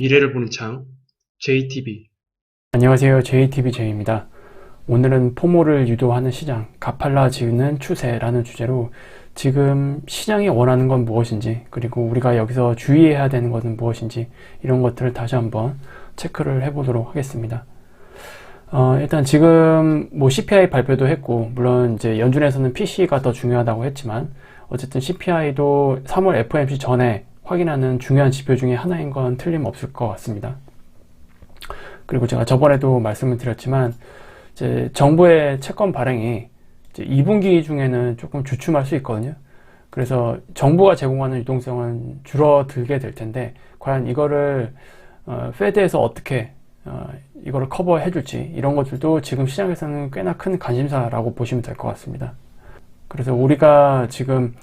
미래를 보는 창, JTB. 안녕하세요. JTBJ입니다. 오늘은 포모를 유도하는 시장, 가팔라지는 추세라는 주제로 지금 시장이 원하는 건 무엇인지, 그리고 우리가 여기서 주의해야 되는 것은 무엇인지, 이런 것들을 다시 한번 체크를 해보도록 하겠습니다. 일단 지금 뭐 CPI 발표도 했고, 물론 이제 연준에서는 PC가 더 중요하다고 했지만, 어쨌든 CPI도 3월 FOMC 전에 확인하는 중요한 지표 중에 하나인 건 틀림없을 것 같습니다. 그리고 제가 저번에도 말씀을 드렸지만, 이제 정부의 채권 발행이 이제 2분기 중에는 조금 주춤할 수 있거든요. 그래서 정부가 제공하는 유동성은 줄어들게 될 텐데, 과연 이거를 페드에서 어떻게 이거를 커버해 줄지, 이런 것들도 지금 시장에서는 꽤나 큰 관심사라고 보시면 될 것 같습니다. 그래서 우리가 지금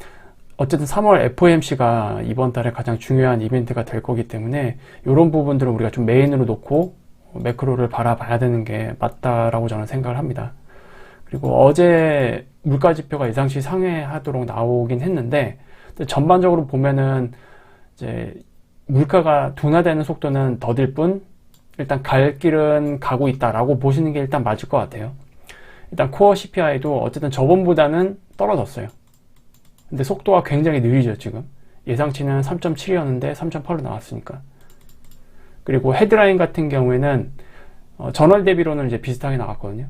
어쨌든 3월 FOMC가 이번 달에 가장 중요한 이벤트가 될 거기 때문에 이런 부분들을 우리가 좀 메인으로 놓고 매크로를 바라봐야 되는 게 맞다라고 저는 생각을 합니다. 그리고 어제 물가 지표가 예상치 상회하도록 나오긴 했는데, 전반적으로 보면은 이제 물가가 둔화되는 속도는 더딜 뿐 일단 갈 길은 가고 있다라고 보시는 게 일단 맞을 것 같아요. 일단 코어 CPI도 어쨌든 저번보다는 떨어졌어요. 근데 속도가 굉장히 느리죠. 지금 예상치는 3.7이었는데 3.8로 나왔으니까. 그리고 헤드라인 같은 경우에는 전월 대비로는 이제 비슷하게 나왔거든요.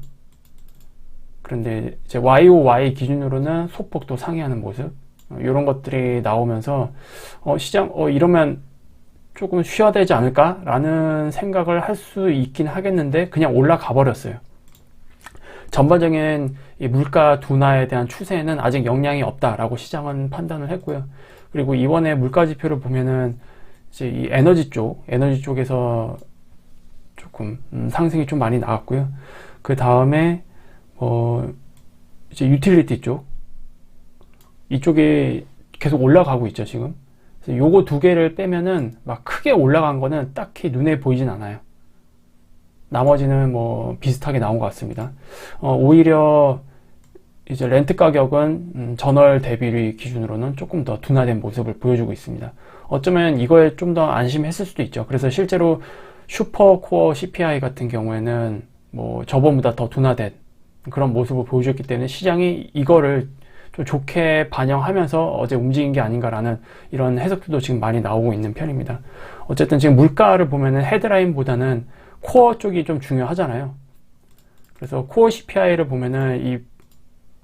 그런데 이제 YOY 기준으로는 소폭도 상회하는 모습, 이런 것들이 나오면서 시장 이러면 조금 쉬어야 되지 않을까 라는 생각을 할 수 있긴 하겠는데, 그냥 올라가 버렸어요. 전반적인 이 물가 둔화에 대한 추세에는 아직 영향이 없다라고 시장은 판단을 했고요. 그리고 이번에 물가 지표를 보면은 이제 이 에너지 쪽에서 조금 상승이 좀 많이 나왔고요. 그 다음에 이제 유틸리티 쪽, 이쪽이 계속 올라가고 있죠 지금. 그래서 요거 두 개를 빼면은 막 크게 올라간 거는 딱히 눈에 보이진 않아요. 나머지는 뭐 비슷하게 나온 것 같습니다. 오히려 이제 렌트 가격은 전월 대비 기준으로는 조금 더 둔화된 모습을 보여주고 있습니다. 어쩌면 이거에 좀 더 안심했을 수도 있죠. 그래서 실제로 슈퍼코어 CPI 같은 경우에는 뭐 저번보다 더 둔화된 그런 모습을 보여줬기 때문에 시장이 이거를 좀 좋게 반영하면서 어제 움직인 게 아닌가라는 이런 해석들도 지금 많이 나오고 있는 편입니다. 어쨌든 지금 물가를 보면은 헤드라인보다는 코어 쪽이 좀 중요하잖아요. 그래서 코어 CPI를 보면은 이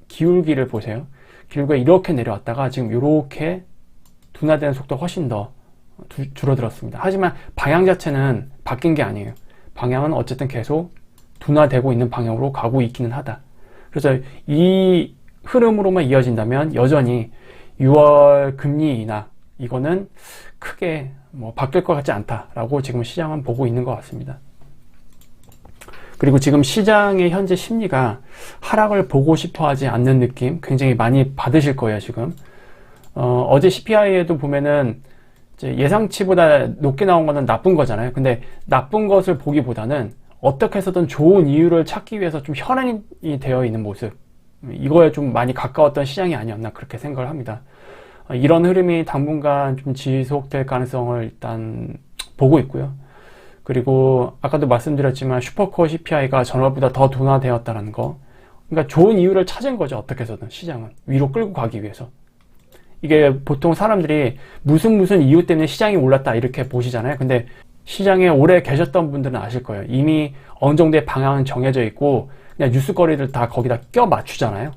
기울기를 보세요. 기울기가 이렇게 내려왔다가 지금 이렇게 둔화되는 속도가 훨씬 더 줄어들었습니다. 하지만 방향 자체는 바뀐 게 아니에요. 방향은 어쨌든 계속 둔화되고 있는 방향으로 가고 있기는 하다. 그래서 이 흐름으로만 이어진다면 여전히 6월 금리 인하, 이거는 크게 뭐 바뀔 것 같지 않다라고 지금 시장은 보고 있는 것 같습니다. 그리고 지금 시장의 현재 심리가 하락을 보고 싶어 하지 않는 느낌 굉장히 많이 받으실 거예요 지금. 어제 CPI에도 보면은 이제 예상치보다 높게 나온 거는 나쁜 거잖아요. 근데 나쁜 것을 보기보다는 어떻게 해서든 좋은 이유를 찾기 위해서 좀 혈안이 되어 있는 모습, 이거에 좀 많이 가까웠던 시장이 아니었나 그렇게 생각을 합니다. 이런 흐름이 당분간 좀 지속될 가능성을 일단 보고 있고요. 그리고 아까도 말씀드렸지만 슈퍼코어 CPI가 전월보다 더 둔화되었다는 거, 그러니까 좋은 이유를 찾은 거죠. 어떻게 해서든 시장은 위로 끌고 가기 위해서. 이게 보통 사람들이 무슨 이유 때문에 시장이 올랐다 이렇게 보시잖아요. 근데 시장에 오래 계셨던 분들은 아실 거예요. 이미 어느 정도의 방향은 정해져 있고 그냥 뉴스거리를 다 거기다 껴 맞추잖아요.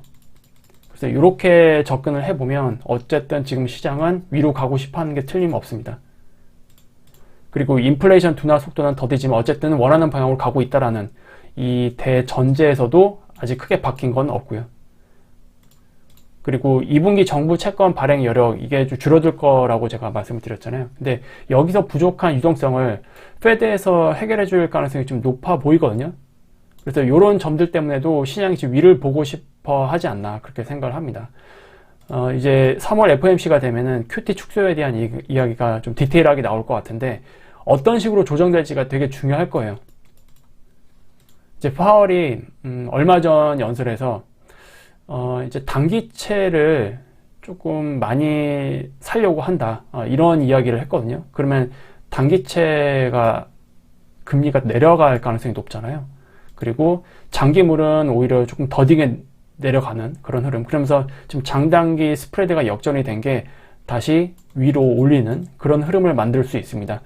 그래서 이렇게 접근을 해보면 어쨌든 지금 시장은 위로 가고 싶어 하는 게 틀림없습니다. 그리고 인플레이션 둔화 속도는 더디지만 어쨌든 원하는 방향으로 가고 있다라는 이 대전제에서도 아직 크게 바뀐 건 없고요. 그리고 2분기 정부 채권 발행 여력, 이게 좀 줄어들 거라고 제가 말씀을 드렸잖아요. 근데 여기서 부족한 유동성을 페드에서 해결해 줄 가능성이 좀 높아 보이거든요. 그래서 이런 점들 때문에도 시장이 지금 위를 보고 싶어 하지 않나 그렇게 생각을 합니다. 이제 3월 FOMC가 되면은 QT 축소에 대한 이야기가 좀 디테일하게 나올 것 같은데, 어떤 식으로 조정될지가 되게 중요할 거예요. 이제 파월이 얼마 전 연설에서 이제 단기채를 조금 많이 살려고 한다, 이런 이야기를 했거든요. 그러면 단기채가 금리가 내려갈 가능성이 높잖아요. 그리고 장기물은 오히려 조금 더디게 내려가는 그런 흐름. 그러면서 지금 장단기 스프레드가 역전이 된 게 다시 위로 올리는 그런 흐름을 만들 수 있습니다.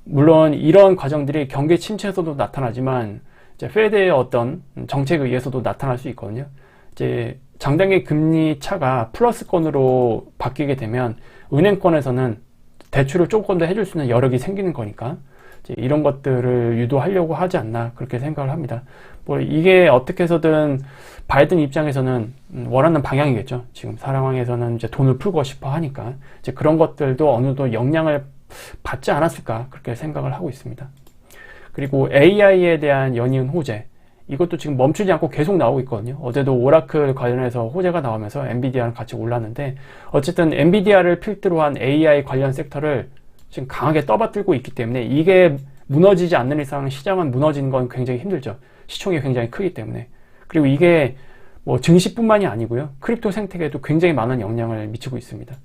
물론 이런 과정들이 경기 침체에서도 나타나지만 이제 페드의 어떤 정책에 의해서도 나타날 수 있거든요. 이제 장단기 금리 차가 플러스권으로 바뀌게 되면 은행권에서는 대출을 조금 더 해줄 수 있는 여력이 생기는 거니까 이제 이런 것들을 유도하려고 하지 않나 그렇게 생각을 합니다. 뭐 이게 어떻게 해서든 바이든 입장에서는 원하는 방향이겠죠. 지금 상황에서는 이제 돈을 풀고 싶어 하니까 이제 그런 것들도 어느 정도 영향을 받지 않았을까 그렇게 생각을 하고 있습니다. 그리고 AI에 대한 연이은 호재, 이것도 지금 멈추지 않고 계속 나오고 있거든요. 어제도 오라클 관련해서 호재가 나오면서 엔비디아랑 같이 올랐는데 어쨌든 엔비디아를 필두로 한 AI 관련 섹터를 지금 강하게 떠받들고 있기 때문에 이게 무너지지 않는 이상 시장은 무너지는 건 굉장히 힘들죠. 시총이 굉장히 크기 때문에. 그리고 이게 뭐 증시뿐만이 아니고요. 크립토 생태계에도 굉장히 많은 영향을 미치고 있습니다.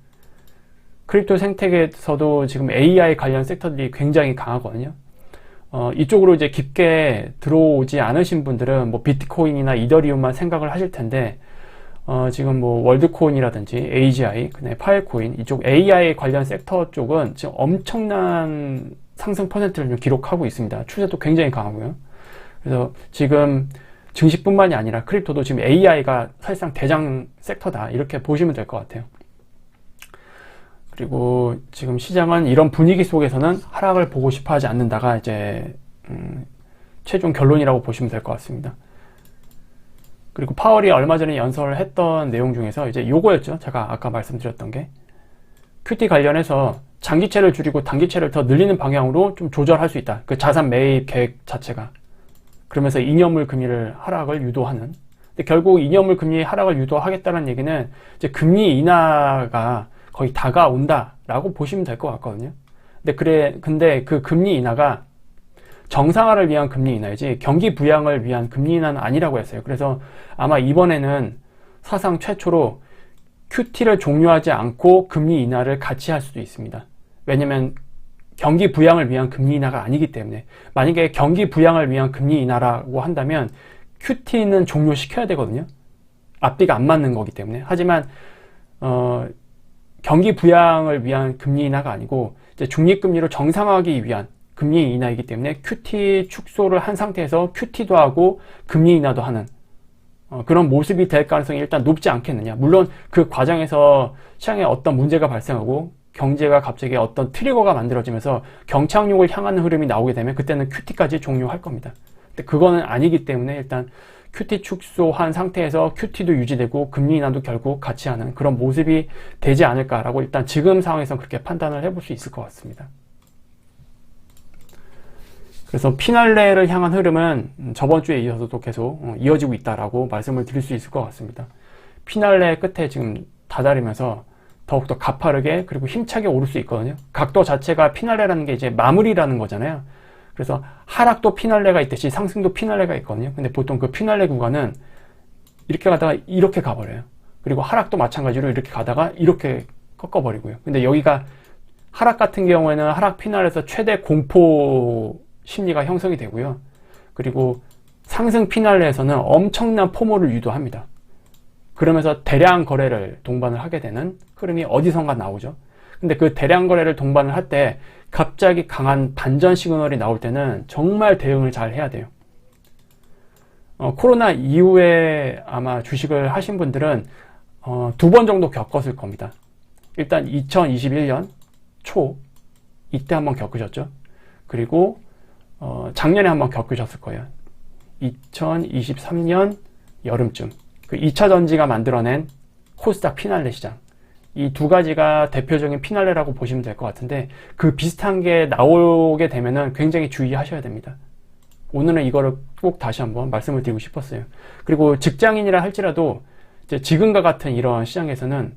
크립토 생태계에서도 지금 AI 관련 섹터들이 굉장히 강하거든요. 이쪽으로 이제 깊게 들어오지 않으신 분들은 뭐 비트코인이나 이더리움만 생각을 하실 텐데, 지금 뭐 월드코인이라든지 AGI, 그다음에 파일코인, 이쪽 AI 관련 섹터 쪽은 지금 엄청난 상승 퍼센트를 좀 기록하고 있습니다. 추세도 굉장히 강하고요. 그래서 지금 증시뿐만이 아니라 크립토도 지금 AI가 사실상 대장 섹터다 이렇게 보시면 될 것 같아요. 그리고 지금 시장은 이런 분위기 속에서는 하락을 보고 싶어 하지 않는다가 이제 최종 결론이라고 보시면 될 것 같습니다. 그리고 파월이 얼마 전에 연설을 했던 내용 중에서 이제 요거였죠. 제가 아까 말씀드렸던 게 QT 관련해서 장기채를 줄이고 단기채를 더 늘리는 방향으로 좀 조절할 수 있다. 그 자산 매입 계획 자체가. 그러면서 이념물 금리를 하락을 유도하는. 근데 결국 이념물 금리 하락을 유도하겠다는 얘기는 이제 금리 인하가 거의 다가온다라고 보시면 될 것 같거든요. 근데 그 금리 인하가 정상화를 위한 금리 인하이지 경기 부양을 위한 금리 인하는 아니라고 했어요. 그래서 아마 이번에는 사상 최초로 QT를 종료하지 않고 금리 인하를 같이 할 수도 있습니다. 왜냐면 경기 부양을 위한 금리 인하가 아니기 때문에. 만약에 경기 부양을 위한 금리 인하라고 한다면 QT는 종료시켜야 되거든요. 앞뒤가 안 맞는 거기 때문에. 하지만 경기 부양을 위한 금리 인하가 아니고 이제 중립금리로 정상화하기 위한 금리 인하이기 때문에 QT 축소를 한 상태에서 QT도 하고 금리 인하도 하는 그런 모습이 될 가능성이 일단 높지 않겠느냐. 물론 그 과정에서 시장에 어떤 문제가 발생하고 경제가 갑자기 어떤 트리거가 만들어지면서 경착륙을 향하는 흐름이 나오게 되면 그때는 QT까지 종료할 겁니다. 근데 그거는 아니기 때문에 일단 QT 축소한 상태에서 QT도 유지되고 금리 인하도 결국 같이 하는 그런 모습이 되지 않을까라고 일단 지금 상황에서 그렇게 판단을 해볼 수 있을 것 같습니다. 그래서 피날레를 향한 흐름은 저번 주에 이어서도 계속 이어지고 있다라고 말씀을 드릴 수 있을 것 같습니다. 피날레 끝에 지금 다다르면서 더욱더 가파르게 그리고 힘차게 오를 수 있거든요. 각도 자체가 피날레라는 게 이제 마무리라는 거잖아요. 그래서 하락도 피날레가 있듯이 상승도 피날레가 있거든요. 근데 보통 그 피날레 구간은 이렇게 가다가 이렇게 가버려요. 그리고 하락도 마찬가지로 이렇게 가다가 이렇게 꺾어버리고요. 근데 여기가 하락 같은 경우에는 하락 피날레에서 최대 공포 심리가 형성이 되고요. 그리고 상승 피날레에서는 엄청난 포모를 유도합니다. 그러면서 대량 거래를 동반을 하게 되는 흐름이 어디선가 나오죠. 근데 그 대량 거래를 동반을 할 때 갑자기 강한 반전 시그널이 나올 때는 정말 대응을 잘 해야 돼요. 코로나 이후에 아마 주식을 하신 분들은 2번 정도 겪었을 겁니다. 일단 2021년 초 이때 한번 겪으셨죠. 그리고 작년에 한번 겪으셨을 거예요. 2023년 여름쯤 그 2차 전지가 만들어낸 코스닥 피날레 시장, 이 두 가지가 대표적인 피날레라고 보시면 될 것 같은데 그 비슷한 게 나오게 되면은 굉장히 주의하셔야 됩니다. 오늘은 이거를 꼭 다시 한번 말씀을 드리고 싶었어요. 그리고 직장인이라 할지라도 이제 지금과 같은 이런 시장에서는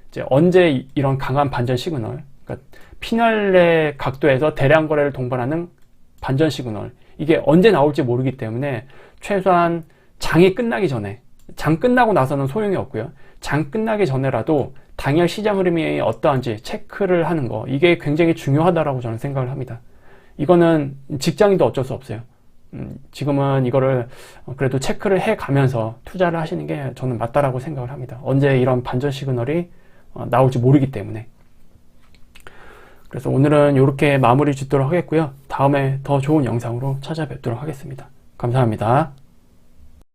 이제 언제 이런 강한 반전 시그널, 그러니까 피날레 각도에서 대량 거래를 동반하는 반전 시그널, 이게 언제 나올지 모르기 때문에 최소한 장이 끝나기 전에, 장 끝나고 나서는 소용이 없고요. 장 끝나기 전에라도 당일 시장 흐름이 어떠한지 체크를 하는 거, 이게 굉장히 중요하다라고 저는 생각을 합니다. 이거는 직장인도 어쩔 수 없어요. 지금은 이거를 그래도 체크를 해 가면서 투자를 하시는 게 저는 맞다라고 생각을 합니다. 언제 이런 반전 시그널이 나올지 모르기 때문에. 그래서 오늘은 이렇게 마무리 짓도록 하겠고요. 다음에 더 좋은 영상으로 찾아뵙도록 하겠습니다. 감사합니다.